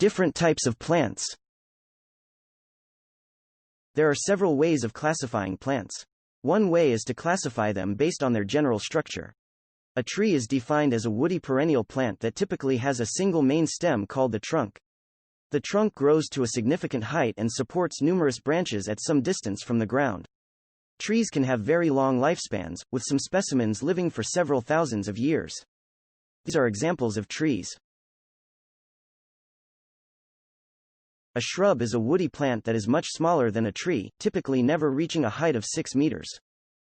Different types of plants. There are several ways of classifying plants. One way is to classify them based on their general structure. A tree is defined as a woody perennial plant that typically has a single main stem called the trunk. The trunk grows to a significant height and supports numerous branches at some distance from the ground. Trees can have very long lifespans, with some specimens living for several thousands of years. These are examples of trees. A shrub is a woody plant that is much smaller than a tree, typically never reaching a height of 6 meters.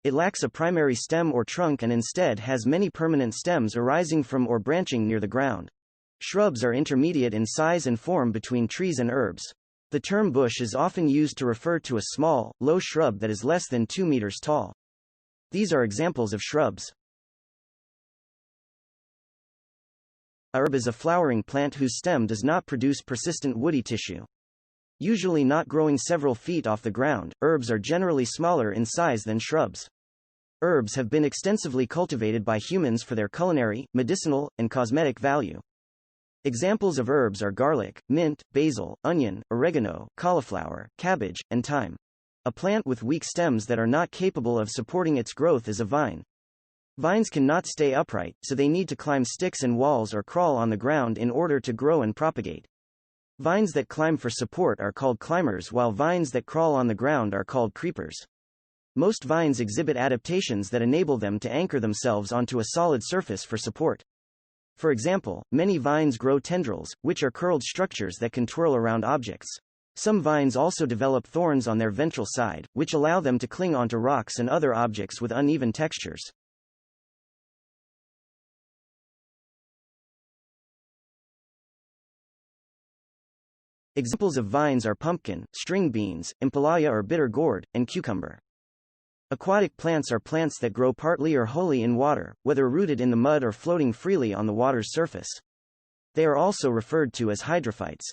It lacks a primary stem or trunk and instead has many permanent stems arising from or branching near the ground. Shrubs are intermediate in size and form between trees and herbs. The term bush is often used to refer to a small, low shrub that is less than 2 meters tall. These are examples of shrubs. A herb is a flowering plant whose stem does not produce persistent woody tissue. Usually not growing several feet off the ground, herbs are generally smaller in size than shrubs. Herbs have been extensively cultivated by humans for their culinary, medicinal, and cosmetic value. Examples of herbs are garlic, mint, basil, onion, oregano, cauliflower, cabbage, and thyme. A plant with weak stems that are not capable of supporting its growth is a vine. Vines cannot stay upright, so they need to climb sticks and walls or crawl on the ground in order to grow and propagate. Vines that climb for support are called climbers, while vines that crawl on the ground are called creepers. Most vines exhibit adaptations that enable them to anchor themselves onto a solid surface for support. For example, many vines grow tendrils, which are curled structures that can twirl around objects. Some vines also develop thorns on their ventral side, which allow them to cling onto rocks and other objects with uneven textures. Examples of vines are pumpkin, string beans, impalaya or bitter gourd, and cucumber. Aquatic plants are plants that grow partly or wholly in water, whether rooted in the mud or floating freely on the water's surface. They are also referred to as hydrophytes.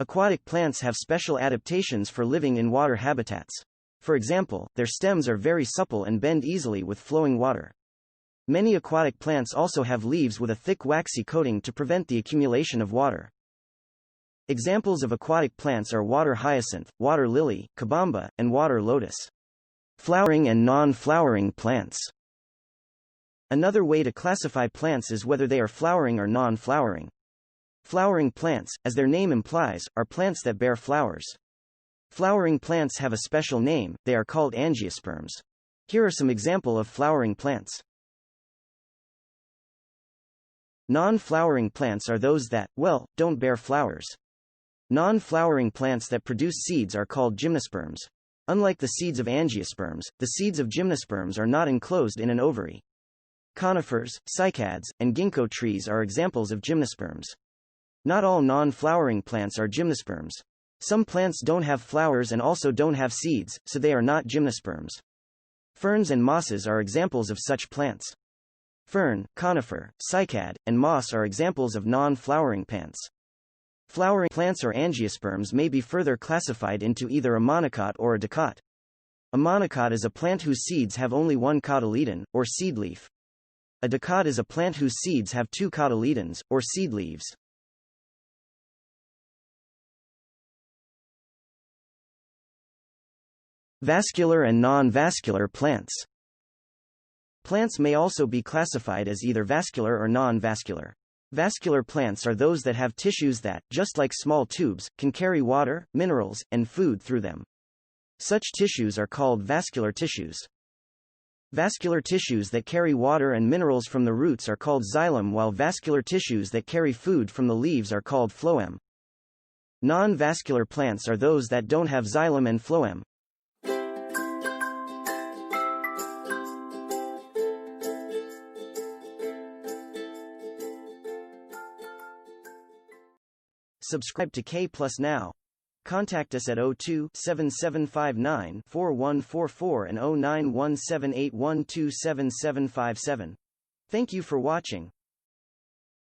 Aquatic plants have special adaptations for living in water habitats. For example, their stems are very supple and bend easily with flowing water. Many aquatic plants also have leaves with a thick waxy coating to prevent the accumulation of water. Examples of aquatic plants are water hyacinth, water lily, kabamba, and water lotus. Flowering and non-flowering plants. Another way to classify plants is whether they are flowering or non-flowering. Flowering plants, as their name implies, are plants that bear flowers. Flowering plants have a special name, they are called angiosperms. Here are some examples of flowering plants. Non-flowering plants are those that, well, don't bear flowers. Non-flowering plants that produce seeds are called gymnosperms. Unlike the seeds of angiosperms, the seeds of gymnosperms are not enclosed in an ovary. Conifers, cycads, and ginkgo trees are examples of gymnosperms. Not all non-flowering plants are gymnosperms. Some plants don't have flowers and also don't have seeds, so they are not gymnosperms. Ferns and mosses are examples of such plants. Fern, conifer, cycad, and moss are examples of non-flowering plants. Flowering plants or angiosperms may be further classified into either a monocot or a dicot. A monocot is a plant whose seeds have only one cotyledon, or seed leaf. A dicot is a plant whose seeds have two cotyledons, or seed leaves. Vascular and non-vascular plants. Plants may also be classified as either vascular or non-vascular. Vascular plants are those that have tissues that, just like small tubes, can carry water, minerals, and food through them. Such tissues are called vascular tissues. Vascular tissues that carry water and minerals from the roots are called xylem, while vascular tissues that carry food from the leaves are called phloem. Non-vascular plants are those that don't have xylem and phloem. Subscribe to K Plus now. Contact us at 02-7759-4144 and 091781277757. Thank you for watching.